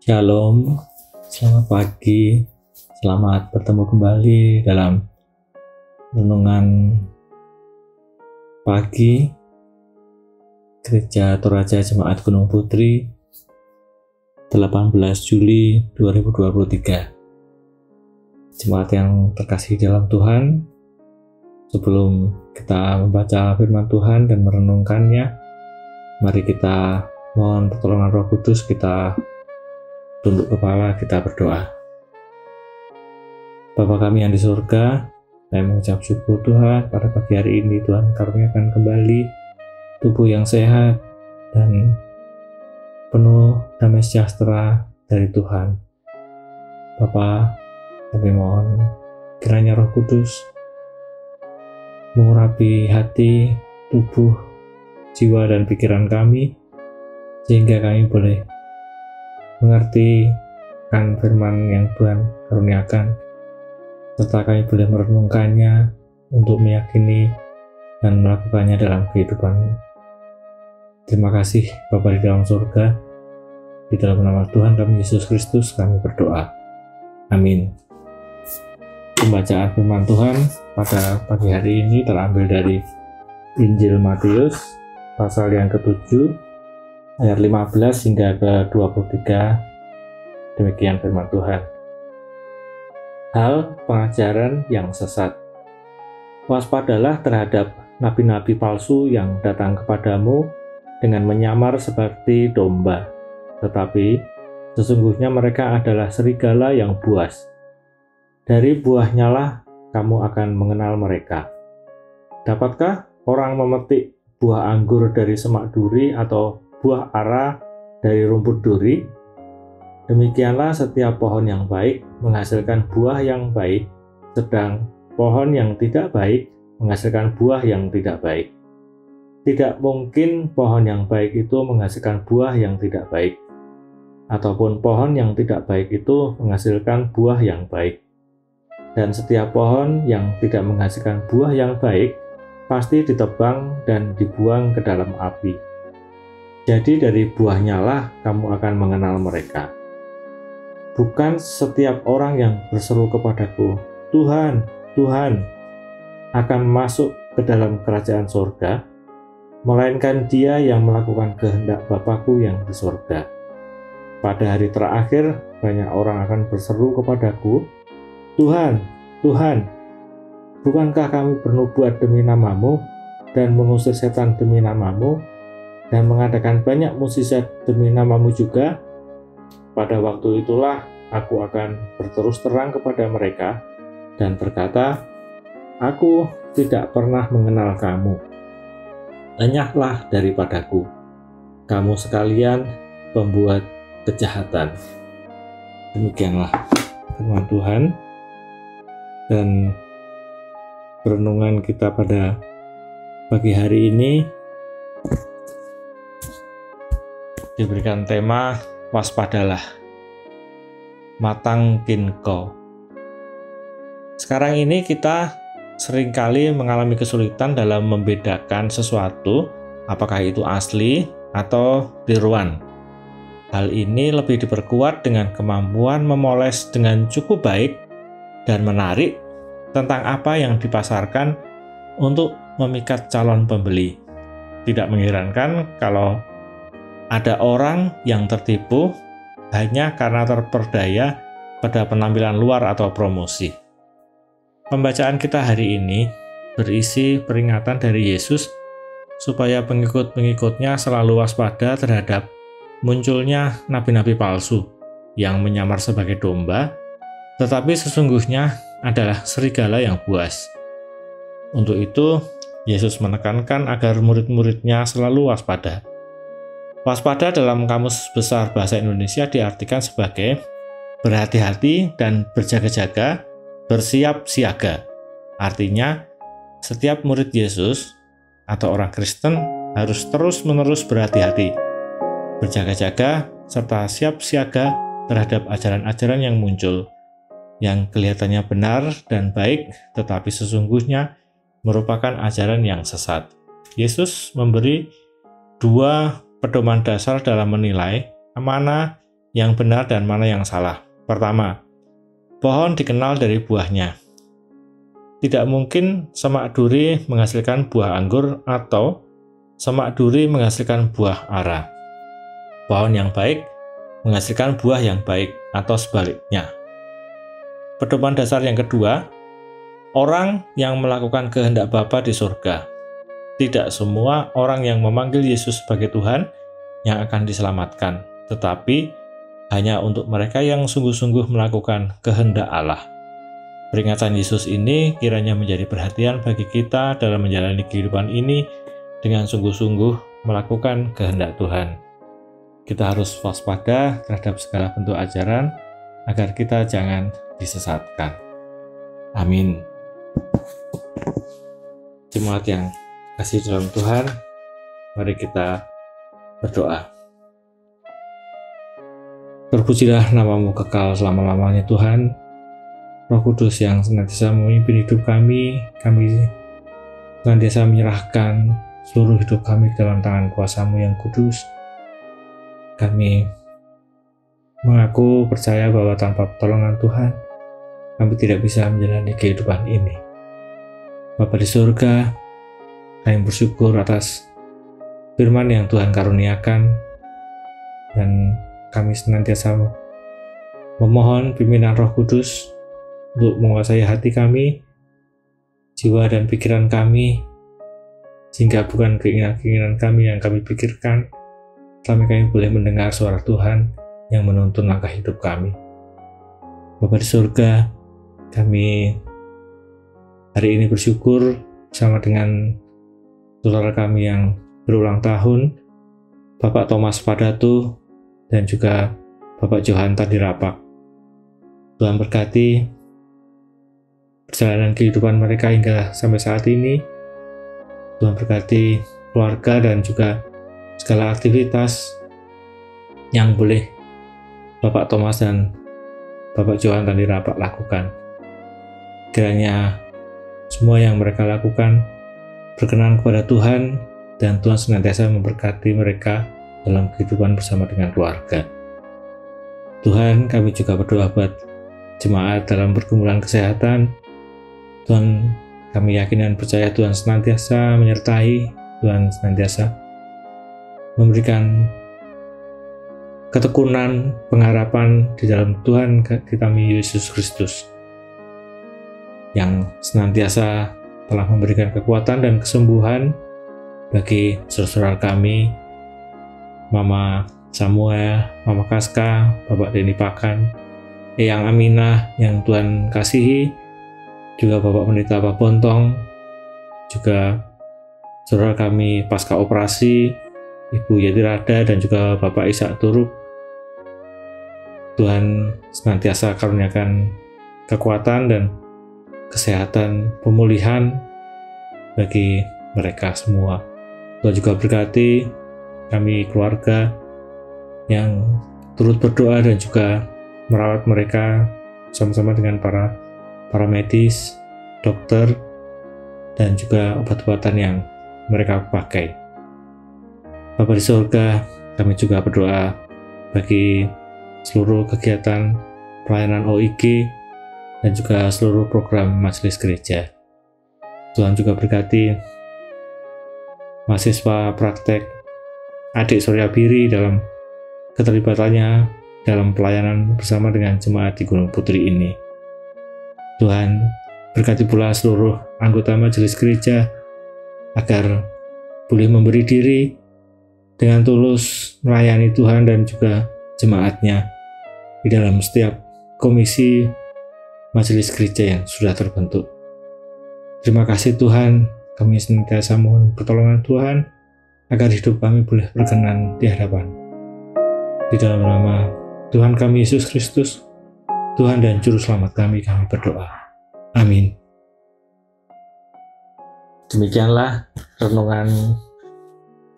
Shalom, selamat pagi, selamat bertemu kembali dalam renungan pagi Gereja Toraja Jemaat Gunung Putri 18 Juli 2023. Jemaat yang terkasih dalam Tuhan, sebelum kita membaca firman Tuhan dan merenungkannya, mari kita mohon pertolongan Roh Kudus, kita tunduk kepala, kita berdoa. Bapa kami yang di surga, saya mengucap syukur Tuhan pada pagi hari ini. Tuhan karuniakan kembali tubuh yang sehat dan penuh damai sejahtera dari Tuhan. Bapa, kami mohon kiranya Roh Kudus mengurapi hati, tubuh, jiwa dan pikiran kami, sehingga kami boleh mengerti kan firman yang Tuhan karuniakan, serta kami boleh merenungkannya untuk meyakini dan melakukannya dalam kehidupan. Terima kasih Bapa di dalam surga, di dalam nama Tuhan kami Yesus Kristus kami berdoa. Amin. Pembacaan firman Tuhan pada pagi hari ini terambil dari Injil Matius pasal yang ke-7 ayat 15 hingga ke-23. Demikian firman Tuhan. Hal pengajaran yang sesat. Waspadalah terhadap nabi-nabi palsu yang datang kepadamu dengan menyamar seperti domba, tetapi sesungguhnya mereka adalah serigala yang buas. Dari buahnya lah kamu akan mengenal mereka. Dapatkah orang memetik buah anggur dari semak duri atau buah ara dari rumput duri? Demikianlah setiap pohon yang baik menghasilkan buah yang baik, sedang pohon yang tidak baik menghasilkan buah yang tidak baik. Tidak mungkin pohon yang baik itu menghasilkan buah yang tidak baik, ataupun pohon yang tidak baik itu menghasilkan buah yang baik. Dan setiap pohon yang tidak menghasilkan buah yang baik pasti ditebang dan dibuang ke dalam api. Jadi dari buahnya lah kamu akan mengenal mereka. Bukan setiap orang yang berseru kepadaku, Tuhan, Tuhan, akan masuk ke dalam kerajaan surga, melainkan dia yang melakukan kehendak Bapa-Ku yang di surga. Pada hari terakhir, banyak orang akan berseru kepadaku, Tuhan, Tuhan, bukankah kami bernubuat demi namamu dan mengusir setan demi namamu, dan mengadakan banyak mukjizat demi namamu juga? Pada waktu itulah aku akan berterus terang kepada mereka dan berkata, Aku tidak pernah mengenal kamu. Lenyaplah daripadaku, kamu sekalian pembuat kejahatan. Demikianlah firman Tuhan, dan renungan kita pada pagi hari ini diberikan tema waspadalah, matang kinko. Sekarang ini kita seringkali mengalami kesulitan dalam membedakan sesuatu, apakah itu asli atau tiruan. Hal ini lebih diperkuat dengan kemampuan memoles dengan cukup baik dan menarik tentang apa yang dipasarkan untuk memikat calon pembeli. Tidak mengherankan kalau ada orang yang tertipu hanya karena terperdaya pada penampilan luar atau promosi. Pembacaan kita hari ini berisi peringatan dari Yesus supaya pengikut-pengikutnya selalu waspada terhadap munculnya nabi-nabi palsu yang menyamar sebagai domba, tetapi sesungguhnya adalah serigala yang buas. Untuk itu, Yesus menekankan agar murid-muridnya selalu waspada. Waspada dalam Kamus Besar Bahasa Indonesia diartikan sebagai berhati-hati dan berjaga-jaga, bersiap siaga. Artinya, setiap murid Yesus atau orang Kristen harus terus-menerus berhati-hati, berjaga-jaga, serta siap siaga terhadap ajaran-ajaran yang muncul, yang kelihatannya benar dan baik, tetapi sesungguhnya merupakan ajaran yang sesat. Yesus memberi dua pedoman dasar dalam menilai mana yang benar dan mana yang salah. Pertama, pohon dikenal dari buahnya. Tidak mungkin semak duri menghasilkan buah anggur atau semak duri menghasilkan buah ara. Pohon yang baik menghasilkan buah yang baik atau sebaliknya. Pedoman dasar yang kedua, orang yang melakukan kehendak Bapa di surga. Tidak semua orang yang memanggil Yesus sebagai Tuhan yang akan diselamatkan, tetapi hanya untuk mereka yang sungguh-sungguh melakukan kehendak Allah. Peringatan Yesus ini kiranya menjadi perhatian bagi kita dalam menjalani kehidupan ini dengan sungguh-sungguh melakukan kehendak Tuhan. Kita harus waspada terhadap segala bentuk ajaran agar kita jangan disesatkan. Amin. Jemaat yang kasih dalam Tuhan, mari kita berdoa. Terpujilah namamu kekal selama-lamanya Tuhan. Roh Kudus yang senantiasa memimpin hidup kami senantiasa menyerahkan seluruh hidup kami ke dalam tangan kuasa-Mu yang kudus. Kami mengaku percaya bahwa tanpa pertolongan Tuhan, kami tidak bisa menjalani kehidupan ini. Bapa di surga, kami bersyukur atas firman yang Tuhan karuniakan, dan kami senantiasa memohon pimpinan Roh Kudus untuk menguasai hati kami, jiwa dan pikiran kami, sehingga bukan keinginan-keinginan kami yang kami pikirkan, tapi kami boleh mendengar suara Tuhan yang menuntun langkah hidup kami. Bapa di surga, kami hari ini bersyukur bersama dengan saudara kami yang berulang tahun, Bapak Thomas Padatu dan juga Bapak Johanta Dirapak. Tuhan berkati perjalanan kehidupan mereka hingga sampai saat ini. Tuhan berkati keluarga dan juga segala aktivitas yang boleh Bapak Thomas dan Bapak Johanta Dirapak lakukan. Kiranya semua yang mereka lakukan berkenan kepada Tuhan, dan Tuhan senantiasa memberkati mereka dalam kehidupan bersama dengan keluarga. Tuhan, kami juga berdoa buat jemaat dalam pergumulan kesehatan. Tuhan, kami yakin dan percaya Tuhan senantiasa menyertai, Tuhan senantiasa memberikan ketekunan, pengharapan di dalam Tuhan kami Yesus Kristus, yang senantiasa telah memberikan kekuatan dan kesembuhan bagi saudara kami, Mama Samuel, Mama Kaska, Bapak Denny Pakan, Eyang Aminah yang Tuhan kasihi, juga Bapak Pendeta Pabontong, juga saudara kami pasca operasi, Ibu Yati Rada dan juga Bapak Ishak Turuk. Tuhan senantiasa karuniakan kekuatan dan kesehatan, pemulihan bagi mereka semua. Tuhan juga berkati kami keluarga yang turut berdoa dan juga merawat mereka sama-sama dengan para medis, dokter, dan juga obat-obatan yang mereka pakai. Bapa di surga, kami juga berdoa bagi seluruh kegiatan pelayanan OIG dan juga seluruh program majelis gereja. Tuhan juga berkati mahasiswa praktek Adik Surya Biri dalam keterlibatannya dalam pelayanan bersama dengan jemaat di Gunung Putri ini. Tuhan berkati pula seluruh anggota majelis gereja agar boleh memberi diri dengan tulus melayani Tuhan dan juga jemaatnya di dalam setiap komisi majelis gereja yang sudah terbentuk. Terima kasih Tuhan, kami senantiasa mohon pertolongan Tuhan agar hidup kami boleh berkenan di hadapan. Di dalam nama Tuhan kami Yesus Kristus, Tuhan dan Juru Selamat kami berdoa. Amin. Demikianlah renungan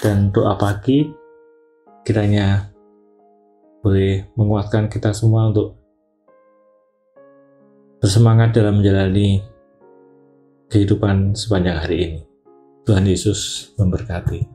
dan doa pagi, kiranya boleh menguatkan kita semua untuk bersemangat dalam menjalani kehidupan sepanjang hari ini. Tuhan Yesus memberkati.